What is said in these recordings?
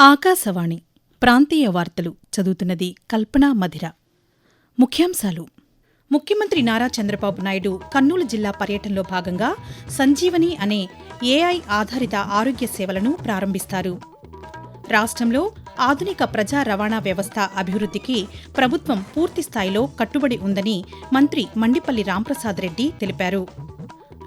ఆకాశవాణి ప్రాంతీయ వార్తలు చదువుతున్నది కల్పనా మధిర. ముఖ్యాంశాలు. ముఖ్యమంత్రి నారా చంద్రబాబు నాయుడు కర్నూలు జిల్లా పర్యటనలో భాగంగా సంజీవని అనే ఏఐ ఆధారిత ఆరోగ్య సేవలను ప్రారంభిస్తారు. రాష్ట్రంలో ఆధునిక ప్రజా రవాణా వ్యవస్థ అభివృద్ధికి ప్రభుత్వం పూర్తిస్థాయిలో కట్టుబడి ఉందని మంత్రి మండిపల్లి రాంప్రసాద్ రెడ్డి తెలిపారు.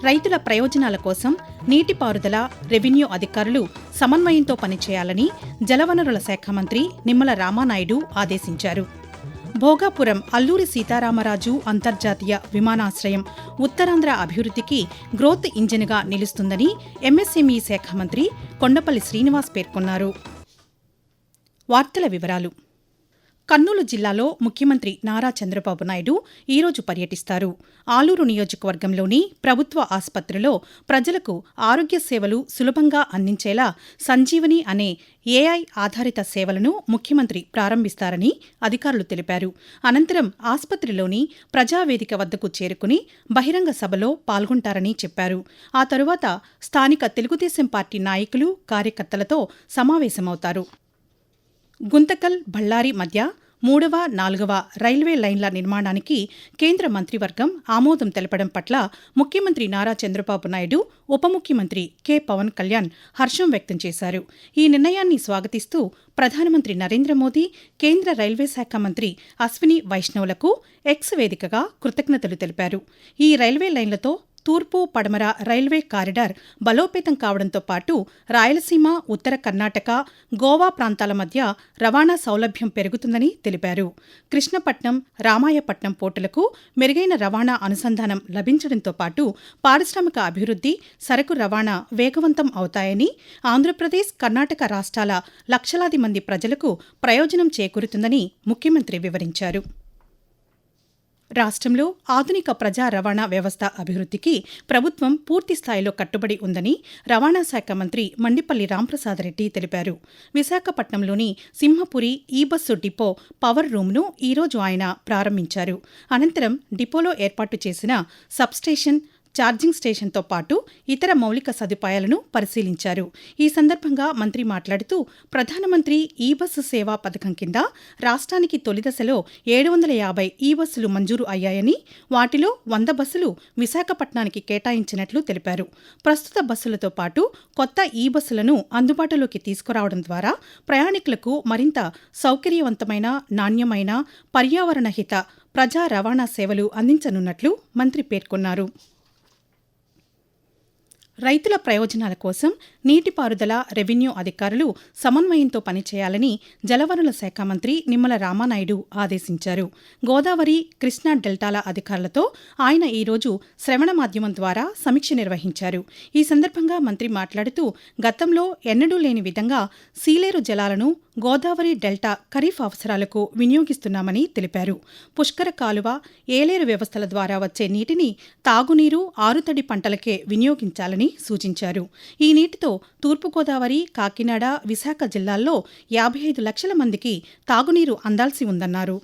రైతుల ప్రయోజనాల కోసం నీటిపారుదల, రెవెన్యూ అధికారులు సమన్వయంతో పనిచేయాలని జలవనరుల శాఖ మంత్రి నిమ్మల రామానాయుడు ఆదేశించారు. భోగాపురం అల్లూరి సీతారామరాజు అంతర్జాతీయ విమానాశ్రయం ఉత్తరాంధ్ర అభివృద్ధికి గ్రోత్ ఇంజిన్గా నిలుస్తుందని ఎంఎస్ఎంఈ శాఖ మంత్రి కొండపల్లి శ్రీనివాస్ పేర్కొన్నారు. వార్తల వివరాలు. కర్నూలు జిల్లాలో ముఖ్యమంత్రి నారా చంద్రబాబు నాయుడు ఈరోజు పర్యటిస్తారు. ఆలూరు నియోజకవర్గంలోని ప్రభుత్వ ఆసుపత్రిలో ప్రజలకు ఆరోగ్య సేవలు సులభంగా అందించేలా సంజీవని అనే ఏఐ ఆధారిత సేవలను ముఖ్యమంత్రి ప్రారంభిస్తారని అధికారులు తెలిపారు. అనంతరం ఆసుపత్రిలోని ప్రజావేదిక వద్దకు చేరుకుని బహిరంగ సభలో పాల్గొంటారని చెప్పారు. ఆ తరువాత స్థానిక తెలుగుదేశం పార్టీ నాయకులు, కార్యకర్తలతో సమావేశమవుతారు. గుంతకల్, బళ్లారి మధ్య 3వ, 4వ రైల్వే లైన్ల నిర్మాణానికి కేంద్ర మంత్రివర్గం ఆమోదం తెలపడం పట్ల ముఖ్యమంత్రి నారా చంద్రబాబు నాయుడు, ఉప ముఖ్యమంత్రి కె. పవన్ కళ్యాణ్ హర్షం వ్యక్తం చేశారు. ఈ నిర్ణయాన్ని స్వాగతిస్తూ ప్రధానమంత్రి నరేంద్ర మోదీ, కేంద్ర రైల్వే శాఖ మంత్రి అశ్విని వైష్ణవ్లకు ఎక్స్ వేదికగా కృతజ్ఞతలు తెలిపారు. ఈ రైల్వే లైన్లతో తూర్పు, పడమర రైల్వే కారిడార్ బలోపేతం కావడంతో పాటు రాయలసీమ, ఉత్తర కర్ణాటక, గోవా ప్రాంతాల మధ్య రవాణా సౌలభ్యం పెరుగుతుందని తెలిపారు. కృష్ణపట్నం, రామాయపట్నం పోర్టులకు మెరుగైన రవాణా అనుసంధానం లభించడంతో పాటు పారిశ్రామిక అభివృద్ధి, సరకు రవాణా వేగవంతం అవుతాయని, ఆంధ్రప్రదేశ్, కర్ణాటక రాష్ట్రాల లక్షలాది మంది ప్రజలకు ప్రయోజనం చేకూరుతుందని ముఖ్యమంత్రి వివరించారు. రాష్ట్రంలో ఆధునిక ప్రజా రవాణా వ్యవస్థ అభివృద్ధికి ప్రభుత్వం పూర్తిస్థాయిలో కట్టుబడి ఉందని రవాణా శాఖ మంత్రి మండిపల్లి రాంప్రసాద్ రెడ్డి తెలిపారు. విశాఖపట్నంలోని సింహపురి ఈ-బస్సు డిపో పవర్ రూమ్ను ఈరోజు ఆయన ప్రారంభించారు. అనంతరం డిపోలో ఏర్పాటు చేసిన సబ్స్టేషన్, ఛార్జింగ్ స్టేషన్తో పాటు ఇతర మౌలిక సదుపాయాలను పరిశీలించారు. ఈ సందర్భంగా మంత్రి మాట్లాడుతూ ప్రధానమంత్రి ఈ-బస్సు సేవా పథకం కింద రాష్ట్రానికి తొలిదశలో 750 ఈ-బస్సులు మంజూరు అయ్యాయని, వాటిలో 100 బస్సులు విశాఖపట్నానికి కేటాయించినట్లు తెలిపారు. ప్రస్తుత బస్సులతో పాటు కొత్త ఈ-బస్సులను అందుబాటులోకి తీసుకురావడం ద్వారా ప్రయాణికులకు మరింత సౌకర్యవంతమైన, నాణ్యమైన, పర్యావరణ హిత ప్రజా రవాణా సేవలు అందించనున్నట్లు మంత్రి పేర్కొన్నారు. రైతుల ప్రయోజనాల కోసం నీటిపారుదల, రెవెన్యూ అధికారులు సమన్వయంతో పనిచేయాలని జలవనరుల శాఖ మంత్రి నిమ్మల రామానాయుడు ఆదేశించారు. గోదావరి, కృష్ణా డెల్టాల అధికారులతో ఆయన ఈరోజు శ్రవణ మాధ్యమం ద్వారా సమీక్ష నిర్వహించారు. ఈ సందర్భంగా మంత్రి మాట్లాడుతూ గతంలో ఎన్నడూ లేని విధంగా సీలేరు జలాలను గోదావరి డెల్టా ఖరీఫ్ అవసరాలకు వినియోగిస్తున్నామని తెలిపారు. పుష్కర కాలువ, ఏలేరు వ్యవస్థల ద్వారా వచ్చే నీటిని తాగునీరు, ఆరుతడి పంటలకే వినియోగించాలని సూచించారు. ఈ నీటితో తూర్పుగోదావరి, కాకినాడ, విశాఖ జిల్లాల్లో 55 లక్షల మందికి తాగునీరు అందాల్సి ఉందన్నారు.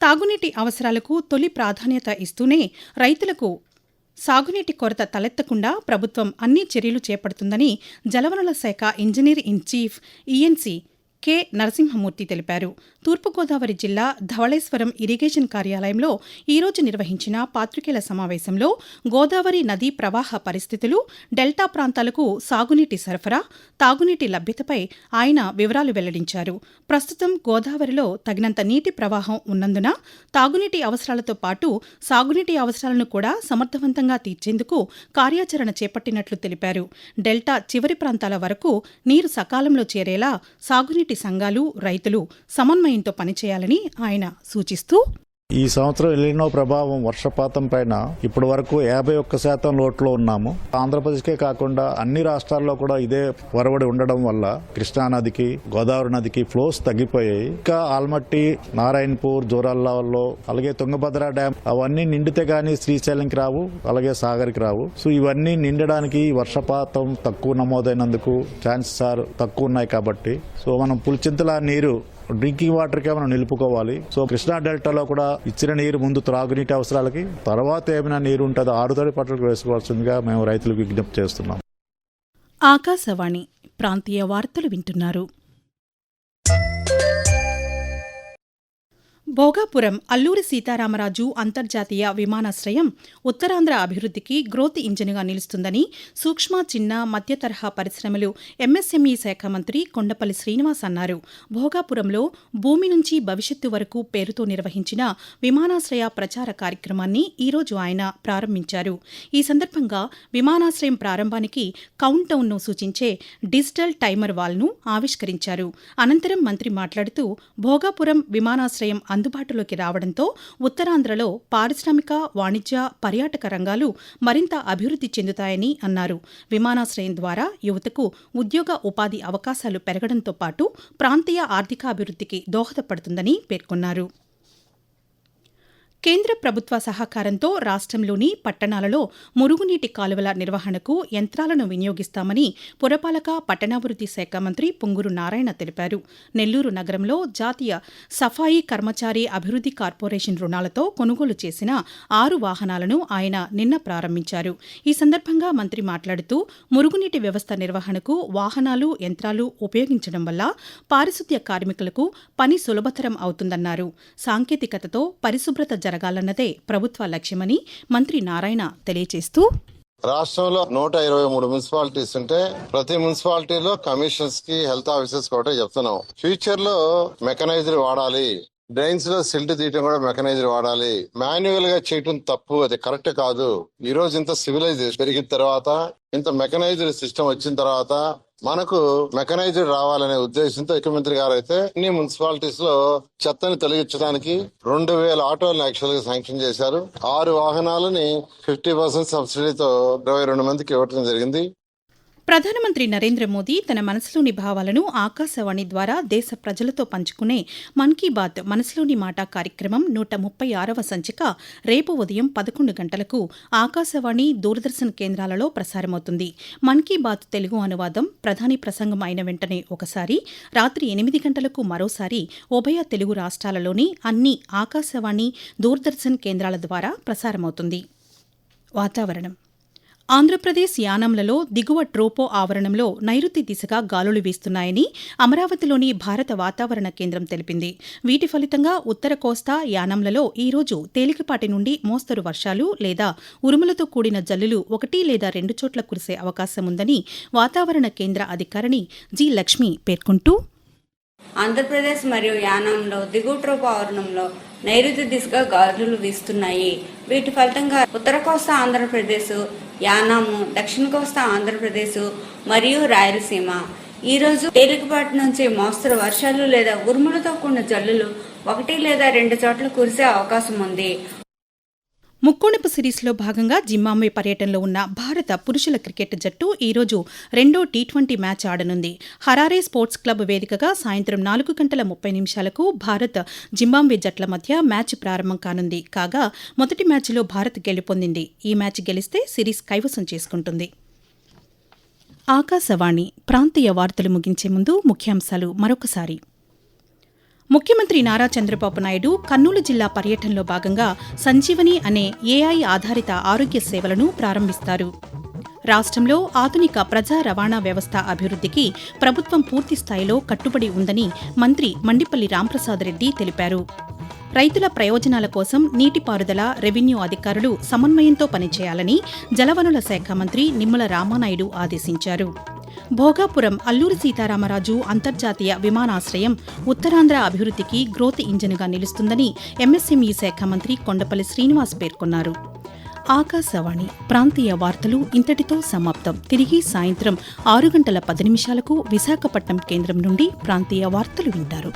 తాగునీటి అవసరాలకు తొలి ప్రాధాన్యత ఇస్తూనే రైతులకు సాగునీటి కొరత తలెత్తకుండా ప్రభుత్వం అన్ని చర్యలు చేపడుతుందని జలవనరుల శాఖ engineer in chief ENC K. Narasimhamurthy తెలిపారు. తూర్పుగోదావరి జిల్లా ధవళేశ్వరం ఇరిగేషన్ కార్యాలయంలో ఈరోజు నిర్వహించిన పాత్రికేయుల సమావేశంలో గోదావరి నదీ ప్రవాహ పరిస్థితులు, డెల్టా ప్రాంతాలకు సాగునీటి సరఫరా, తాగునీటి లభ్యతపై ఆయన వివరాలు వెల్లడించారు. ప్రస్తుతం గోదావరిలో తగినంత నీటి ప్రవాహం ఉన్నందున తాగునీటి అవసరాలతో పాటు సాగునీటి అవసరాలను కూడా సమర్థవంతంగా తీర్చేందుకు కార్యాచరణ చేపట్టినట్లు తెలిపారు. డెల్టా చివరి ప్రాంతాల వరకు నీరు సకాలంలో చేరేలా సాగునీటి సంఘాలు, రైతులు సమన్వయంతో పనిచేయాలని ఆయన సూచిస్తూ, ఈ సంవత్సరం ఎలినో ప్రభావం వర్షపాతం పైన ఇప్పటి వరకు 51% లోట్లో ఉన్నాము. ఆంధ్రప్రదేశ్కే కాకుండా అన్ని రాష్ట్రాల్లో కూడా ఇదే వరవడి ఉండడం వల్ల కృష్ణా నదికి, గోదావరి నదికి ఫ్లోస్ తగ్గిపోయాయి. ఇంకా ఆల్మట్టి, నారాయణపూర్, జోరాల్లో, అలాగే తుంగభద్ర డ్యామ్ అవన్నీ నిండితే గానీ శ్రీశైలంకి రావు, అలాగే సాగర్కి రావు. సో ఇవన్నీ నిండడానికి వర్షపాతం తక్కువ నమోదైనందుకు ఛాన్సెస్ తక్కువ ఉన్నాయి. కాబట్టి సో మనం పులిచింతల నీరు డ్రింకింగ్ వాటర్కే మనం నిలుపుకోవాలి. సో కృష్ణా డెల్టాలో కూడా ఇచ్చిన నీరు ముందు త్రాగునీటి అవసరాలకి, తర్వాత ఏమైనా నీరు ఉంటుందో ఆరుతడి పంటలకు వేసుకోవాల్సిందిగా మేము రైతులకు విజ్ఞప్తి చేస్తున్నాం. ఆకాశవాణి ప్రాంతీయ వార్తలు వింటున్నారు. భోగాపురం అల్లూరి సీతారామరాజు అంతర్జాతీయ విమానాశ్రయం ఉత్తరాంధ్ర అభివృద్ధికి గ్రోత్ ఇంజిన్గా నిలుస్తుందని సూక్ష్మ, చిన్న, మధ్య తరహా పరిశ్రమలు ఎంఎస్ఎంఈ శాఖ మంత్రి కొండపల్లి శ్రీనివాస్ అన్నారు. భోగాపురంలో భూమి నుంచి భవిష్యత్తు వరకు పేరుతో నిర్వహించిన విమానాశ్రయ ప్రచార కార్యక్రమాన్ని ఈరోజు ఆయన ప్రారంభించారు. ఈ సందర్భంగా విమానాశ్రయం ప్రారంభానికి కౌంట్ డౌన్ను సూచించే డిజిటల్ టైమర్ వాల్ను ఆవిష్కరించారు. అనంతరం మంత్రి మాట్లాడుతూ భోగాపురం విమానాశ్రయం అందుబాటులోకి రావడంతో ఉత్తరాంధ్రలో పారిశ్రామిక, వాణిజ్య, పర్యాటక రంగాలు మరింత అభివృద్ధి చెందుతాయని అన్నారు. విమానాశ్రయం ద్వారా యువతకు ఉద్యోగ, ఉపాధి అవకాశాలు పెరగడంతో పాటు ప్రాంతీయ ఆర్థికాభివృద్ధికి దోహదపడుతుందని పేర్కొన్నారు. కేంద్ర ప్రభుత్వ సహకారంతో రాష్ట్రంలోని పట్టణాలలో మురుగునీటి కాలువల నిర్వహణకు యంత్రాలను వినియోగిస్తామని పురపాలక, పట్టణాభివృద్ధి శాఖ మంత్రి పొంగూరు నారాయణ తెలిపారు. నెల్లూరు నగరంలో జాతీయ సఫాయి కర్మచారి అభివృద్ధి కార్పొరేషన్ రుణాలతో కొనుగోలు చేసిన 6 వాహనాలను ఆయన నిన్న ప్రారంభించారు. ఈ సందర్భంగా మంత్రి మాట్లాడుతూ మురుగునీటి వ్యవస్థ నిర్వహణకు వాహనాలు, యంత్రాలు ఉపయోగించడం వల్ల పారిశుద్ధ్య కార్మికులకు పని సులభతరం అవుతుందన్నారు. సాంకేతికతతో పరిశుభ్రత జరగాలన్నదే ప్రభుత్వ లక్ష్యమని మంత్రి నారాయణ తెలియజేస్తూ, రాష్ట్రంలో 123 మున్సిపాలిటీస్ ఉంటే ప్రతి మున్సిపాలిటీలో కమిషనర్స్ కి, హెల్త్ ఆఫీసర్స్ ఒకటే చెప్తున్నాం. ఫ్యూచర్ లో మెకనైజర్ వాడాలి. డ్రైన్స్ లో సిల్ట్ తీయటం కూడా మెకనైజర్ వాడాలి. మాన్యువల్ గా చేయటం తప్పు, అది కరెక్ట్ కాదు. ఈ రోజు ఇంత సివిలైజేషన్ పెరిగిన తర్వాత, ఇంత మెకనైజర్ సిస్టమ్ వచ్చిన తర్వాత మనకు మెకనైజర్ రావాలనే ఉద్దేశంతో ముఖ్యమంత్రి గారు అయితే అన్ని మున్సిపాలిటీస్ లో చెత్తని తొలగించడానికి 2000 ఆటోలను యాక్చువల్ గా శాంక్షన్ చేశారు. 6 వాహనాలని 50% సబ్సిడీతో 22 మందికి ఇవ్వడం జరిగింది. ప్రధానమంత్రి నరేంద్ర మోదీ తన మనసులోని భావాలను ఆకాశవాణి ద్వారా దేశ ప్రజలతో పంచుకునే మన్ కీ బాత్ మనసులోని మాట కార్యక్రమం 136వ సంచిక రేపు ఉదయం 11 గంటలకు ఆకాశవాణి, దూరదర్శన్ కేంద్రాలలో ప్రసారమవుతుంది. మన్ కీ బాత్ తెలుగు అనువాదం ప్రధాని ప్రసంగం అయిన వెంటనే ఒకసారి, రాత్రి 8 గంటలకు మరోసారి ఉభయ తెలుగు రాష్ట్రాలలోని అన్ని ఆకాశవాణి, దూరదర్శన్ కేంద్రాల ద్వారా ప్రసారమవుతుంది. వాతావరణం. ఆంధ్రప్రదేశ్ యానాంలలో దిగువ ట్రోపో ఆవరణంలో నైరుతి దిశగా గాలులు వీస్తున్నాయని అమరావతిలోని భారత వాతావరణ కేంద్రం తెలిపింది. వీటి ఫలితంగా ఉత్తర కోస్తా, యానాంలలో ఈరోజు తేలికపాటి నుండి మోస్తరు వర్షాలు లేదా ఉరుములతో కూడిన జల్లులు 1 లేదా 2 చోట్ల కురిసే అవకాశముందని వాతావరణ కేంద్ర అధికారిణి జి. లక్ష్మి పేర్కొంటూ, ఆంధ్రప్రదేశ్ మరియు యానాంలో దిగువ ట్రోపో ఆవరణంలో నైరుతి దిశగా గాలులు వీస్తున్నాయి. వీటి ఫలితంగా ఉత్తర కోస్తా ఆంధ్రప్రదేశ్, యానాము, దక్షిణ కోస్తా ఆంధ్రప్రదేశ్ మరియు రాయలసీమ ఈరోజు తేలికపాటి నుంచి మోస్తరు వర్షాలు లేదా ఉరుములతో కూడిన జల్లులు 1 లేదా 2 చోట్ల కురిసే అవకాశం ఉంది. ముక్కోణపు సిరీస్లో భాగంగా జింబాబ్వే పర్యటనలో ఉన్న భారత పురుషుల క్రికెట్ జట్టు ఈరోజు 2వ టీ20 మ్యాచ్ ఆడనుంది. హరారే స్పోర్ట్స్ క్లబ్ వేదికగా సాయంత్రం 4:30 భారత్, జింబాబ్వే జట్ల మధ్య మ్యాచ్ ప్రారంభం కానుంది. కాగా మొదటి మ్యాచ్లో భారత్ గెలుపొందింది. ఈ మ్యాచ్ గెలిస్తే సిరీస్ కైవసం చేసుకుంటుంది. ఆకాశవాణి ప్రాంతీయ వార్తలు ముగించే ముందు ముఖ్యాంశాలు మరొకసారి. ముఖ్యమంత్రి నారా చంద్రబాబు నాయుడు కర్నూలు జిల్లా పర్యటనలో భాగంగా సంజీవని అనే ఏఐ ఆధారిత ఆరోగ్య సేవలను ప్రారంభిస్తారు. రాష్ట్రంలో ఆధునిక ప్రజా రవాణా వ్యవస్థ అభివృద్ధికి ప్రభుత్వం పూర్తిస్థాయిలో కట్టుబడి ఉందని మంత్రి మండిపల్లి రాంప్రసాద్ రెడ్డి తెలిపారు. రైతుల ప్రయోజనాల కోసం నీటిపారుదల, రెవెన్యూ అధికారులు సమన్వయంతో పనిచేయాలని జలవనరుల శాఖ మంత్రి నిమ్మల రామానాయుడు ఆదేశించారు. భోగాపురం అల్లూరి సీతారామరాజు అంతర్జాతీయ విమానాశ్రయం ఉత్తరాంధ్ర అభివృద్ధికి గ్రోత్ ఇంజిన్గా నిలుస్తుందని ఎంఎస్ఎంఈ శాఖ మంత్రి కొండపల్లి శ్రీనివాస్ పేర్కొన్నారు. ఆకాశవాణి ప్రాంతీయ వార్తలు ఇంతటితో సమాప్తం. తిరిగి సాయంత్రం 6:10 విశాఖపట్నం కేంద్రం నుండి ప్రాంతీయ వార్తలు వింటారు.